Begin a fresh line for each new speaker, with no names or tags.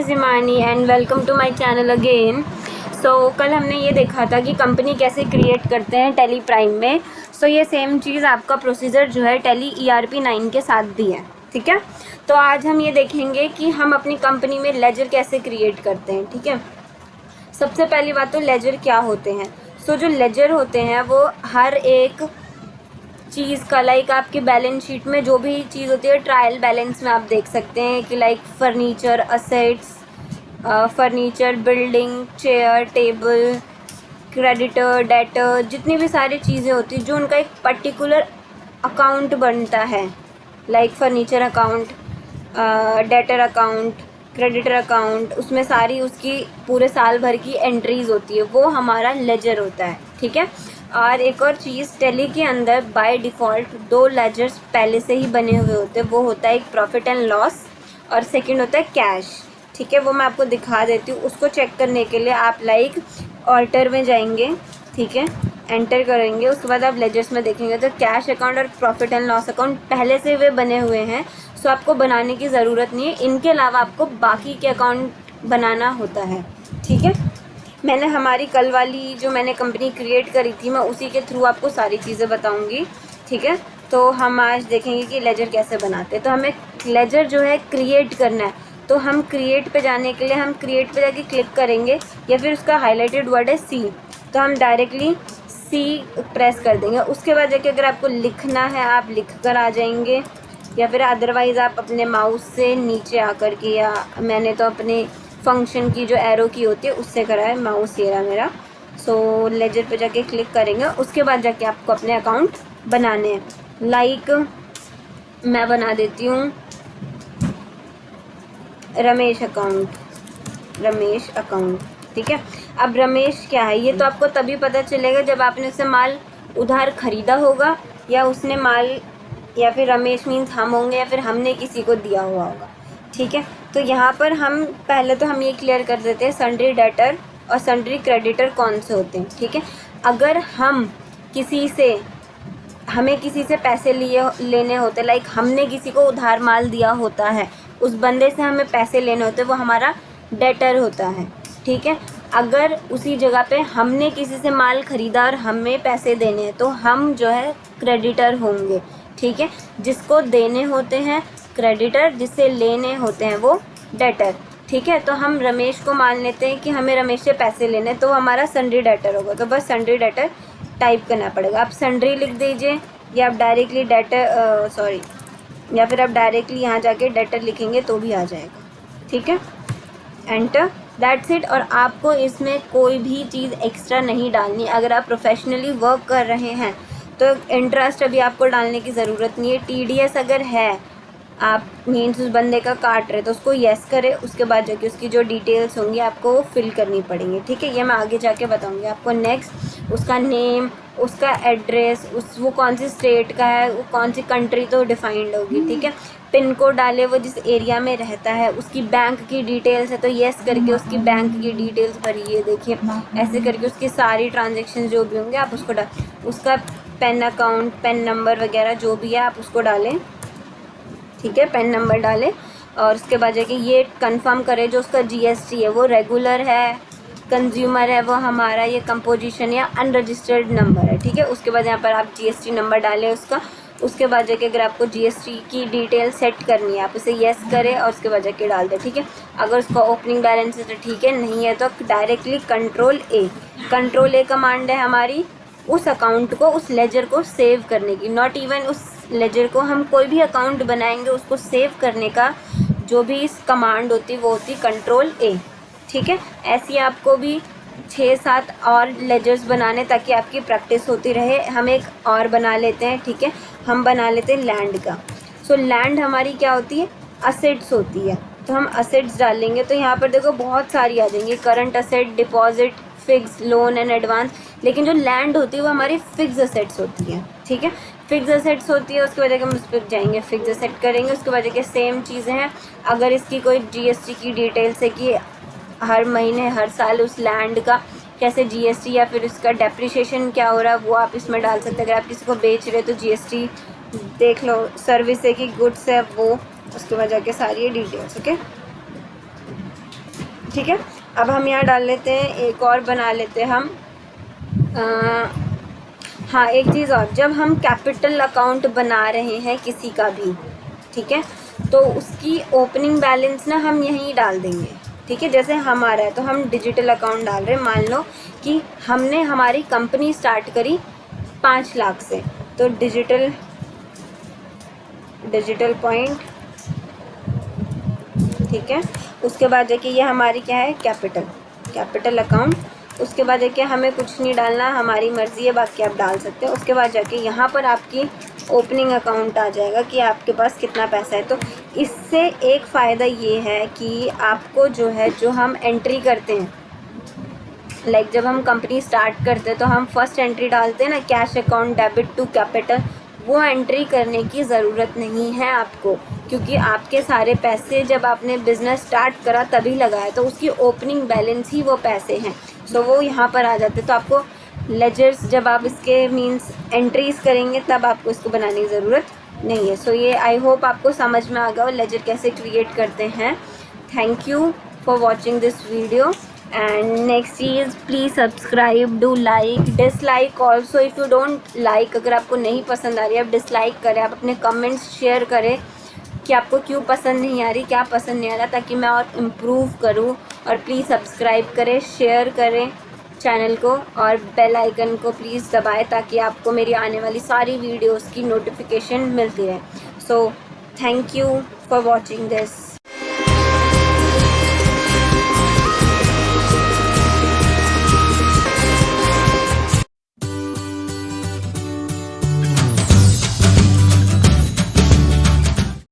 Is Imani and welcome to my channel again. कल हमने ये देखा था कि कंपनी कैसे क्रिएट करते हैं टैली प्राइम में। ये सेम चीज़ आपका प्रोसीजर जो है टैली ERP 9 के साथ भी है, ठीक है। तो आज हम ये देखेंगे कि हम अपनी कंपनी में लेजर कैसे क्रिएट करते हैं, ठीक है। सबसे पहली बात तो लेजर क्या होते हैं। जो लेजर होते हैं वो हर एक चीज़ का लाइक आपकी बैलेंस शीट में जो भी चीज़ होती है ट्रायल बैलेंस में आप देख सकते हैं कि like furniture, assets, furniture, building, chair, table, creditor, debtor, जितनी भी सारी चीज़ें होती हैं जो उनका एक पर्टिकुलर अकाउंट बनता है, like furniture account, debtor account, creditor account, उसमें सारी उसकी पूरे साल भर की एंट्रीज़ होती है, वो हमारा लेजर होता है, ठीक है। और एक और चीज़, टैली के अंदर बाय डिफ़ॉल्ट 2 लेजर्स पहले से ही बने हुए होते हैं। वो होता है एक प्रॉफिट एंड लॉस और सेकंड होता है कैश, ठीक है। वो मैं आपको दिखा देती हूँ। उसको चेक करने के लिए आप लाइक ऑल्टर में जाएंगे, ठीक है, एंटर करेंगे, उसके बाद आप लेजर्स में देखेंगे तो कैश अकाउंट और प्रॉफिट एंड लॉस अकाउंट पहले से वे बने हुए हैं। आपको बनाने की ज़रूरत नहीं है। इनके अलावा आपको बाकी के अकाउंट बनाना होता है, ठीक है। मैंने हमारी कल वाली जो मैंने कंपनी क्रिएट करी थी, मैं उसी के थ्रू आपको सारी चीज़ें बताऊंगी, ठीक है। तो हम आज देखेंगे कि लेजर कैसे बनाते हैं। तो हमें लेजर जो है क्रिएट करना है, तो हम क्रिएट पे जाने के लिए हम क्रिएट पे जाके क्लिक करेंगे या फिर उसका हाईलाइटेड वर्ड है सी, तो हम डायरेक्टली सी प्रेस कर देंगे। उसके बाद जाके अगर आपको लिखना है आप लिख कर आ जाएंगे, या फिर अदरवाइज़ आप अपने माउस से नीचे आकर के, या मैंने तो अपने फंक्शन की जो एरो की होती है उससे करा है, माउस ये रहा मेरा। लेजर पे जाके क्लिक करेंगे, उसके बाद जाके आपको अपने अकाउंट बनाने हैं। लाइक मैं बना देती हूँ रमेश अकाउंट, ठीक है। अब रमेश क्या है ये तो आपको तभी पता चलेगा जब आपने उससे माल उधार खरीदा होगा, या उसने माल, या फिर रमेश मीन्स हम होंगे, या फिर हमने किसी को दिया हुआ होगा, ठीक है। तो यहाँ पर हम पहले तो हम ये क्लियर कर देते हैं सन्ड्री डेटर और सन्ड्री क्रेडिटर कौन से होते हैं, ठीक है। अगर हमें किसी से पैसे लेने होते, लाइक हमने किसी को उधार माल दिया होता है, उस बंदे से हमें पैसे लेने होते, वो हमारा डेटर होता है, ठीक है। अगर उसी जगह पे हमने किसी से माल खरीदा और हमें पैसे देने हैं तो हम जो है क्रेडिटर होंगे, ठीक है। जिसको देने होते हैं क्रेडिटर, जिससे लेने होते हैं वो डेटर, ठीक है। तो हम रमेश को मान लेते हैं कि हमें रमेश से पैसे लेने, तो हमारा सन्ड्री डेटर होगा। तो बस सन्ड्री डेटर टाइप करना पड़ेगा। आप सन्ड्री लिख दीजिए, या आप डायरेक्टली या फिर आप डायरेक्टली यहाँ जाके डेटर लिखेंगे तो भी आ जाएगा, ठीक है। Enter, that's it. और आपको इसमें कोई भी चीज़ एक्स्ट्रा नहीं डालनी। अगर आप प्रोफेशनली वर्क कर रहे हैं तो इंटरेस्ट अभी आपको डालने की ज़रूरत नहीं है। TDS अगर है, आप मीन्स उस बंदे का काट रहे तो उसको येस करें, उसके बाद जाके उसकी जो डिटेल्स होंगी आपको वो फिल करनी पड़ेंगी, ठीक है। ये मैं आगे जाके बताऊंगी आपको। नेक्स्ट, उसका नेम, उसका एड्रेस, वो कौन सी स्टेट का है, वो कौन सी कंट्री तो डिफाइंड होगी, ठीक है। पिन कोड डाले, वो जिस एरिया में रहता है, उसकी बैंक की डिटेल्स है तो येस करके उसकी बैंक की डिटेल्स भरिए। देखिए ऐसे करके उसकी सारी ट्रांजेक्शन जो भी होंगे आप उसको उसका पेन अकाउंट, पेन नंबर वगैरह जो भी है आप उसको डालें, ठीक है। पेन नंबर डालें और उसके बाद जाके ये कंफर्म करें जो उसका GST है वो रेगुलर है, कंज्यूमर है वो हमारा, ये कंपोजिशन या अनरजिस्टर्ड नंबर है, ठीक है। उसके बाद यहाँ पर आप GST नंबर डालें उसका। उसके बाद जाके अगर आपको GST की डिटेल सेट करनी है आप उसे येस करें और उसके बाद जाके डाल दें, ठीक है। अगर उसका ओपनिंग बैलेंस है तो ठीक है, नहीं है तो डायरेक्टली कंट्रोल ए कमांड है हमारी उस अकाउंट को, उस लेजर को सेव करने की। नॉट इवन उस लेजर को, हम कोई भी अकाउंट बनाएंगे उसको सेव करने का जो भी इस कमांड होती है वो होती कंट्रोल ए, ठीक है। ऐसी आपको भी 6-7 और लेजर्स बनाने ताकि आपकी प्रैक्टिस होती रहे। हम एक और बना लेते हैं, ठीक है। हम बना लेते हैं लैंड का। लैंड हमारी क्या होती है, असेट्स होती है। तो हम असेट्स डालेंगे तो यहाँ पर देखो बहुत सारी आ जाएंगी, current asset, deposit, fix, loan and advance. लेकिन जो लैंड होती है वो हमारी फिक्स असेट्स होती है, ठीक है। फिक्स असेट्स होती है, उसके बाद हम उस पर जाएंगे, फिक्स असेट करेंगे। उसके बाद के सेम चीज़ें हैं। अगर इसकी कोई GST की डिटेल्स है कि हर महीने हर साल उस लैंड का कैसे GST या फिर उसका डेप्रिसिएशन क्या हो रहा है वो आप इसमें डाल सकते हैं। अगर आप किसी को बेच रहे तो GST देख लो, सर्विस है कि गुड्स है वो, उसके बाद जाके सारी डिटेल्स, ओके। ठीक है। अब हम यहाँ डाल लेते हैं, एक और बना लेते हैं हम। हाँ, एक चीज़ और, जब हम कैपिटल अकाउंट बना रहे हैं किसी का भी, ठीक है, तो उसकी ओपनिंग बैलेंस ना हम यहीं डाल देंगे। ठीक है, जैसे हमारा है तो हम डिजिटल अकाउंट डाल रहे हैं। मान लो कि हमने हमारी कंपनी स्टार्ट करी 5 लाख से, तो डिजिटल पॉइंट, ठीक है। उसके बाद देखिए ये हमारी क्या है, कैपिटल अकाउंट। उसके बाद देखिए हमें कुछ नहीं डालना, हमारी मर्ज़ी है, बाकी आप डाल सकते हैं। उसके बाद जाके यहाँ पर आपकी ओपनिंग अकाउंट आ जाएगा कि आपके पास कितना पैसा है। तो इससे एक फ़ायदा ये है कि आपको जो है, जो हम एंट्री करते हैं, लाइक जब हम कंपनी स्टार्ट करते हैं तो हम फर्स्ट एंट्री डालते हैं ना, cash account debit to capital, वो एंट्री करने की ज़रूरत नहीं है आपको, क्योंकि आपके सारे पैसे जब आपने बिज़नेस स्टार्ट करा तभी लगाया, तो उसकी ओपनिंग बैलेंस ही वो पैसे हैं। सो वो यहाँ पर आ जाते, तो आपको लेजर्स जब आप इसके मीन्स एंट्रीज़ करेंगे तब आपको इसको बनाने की ज़रूरत नहीं है। सो ये आई होप आपको समझ में आ गया और लेजर कैसे क्रिएट करते हैं। Thank you for watching this video, and next is please subscribe, do like, dislike also if you don't like, अगर आपको नहीं पसंद आ रही है आप डिसलाइक करें, आप अपने कमेंट्स शेयर करें कि आपको क्यों पसंद नहीं आ रही, क्या पसंद नहीं आ रहा, ताकि मैं और इम्प्रूव करूं। और प्लीज़ सब्सक्राइब करें, शेयर करें चैनल को, और बेल आइकन को प्लीज़ दबाएं ताकि आपको मेरी आने वाली सारी वीडियोस की नोटिफिकेशन मिलती रहे। So thank you for watching this.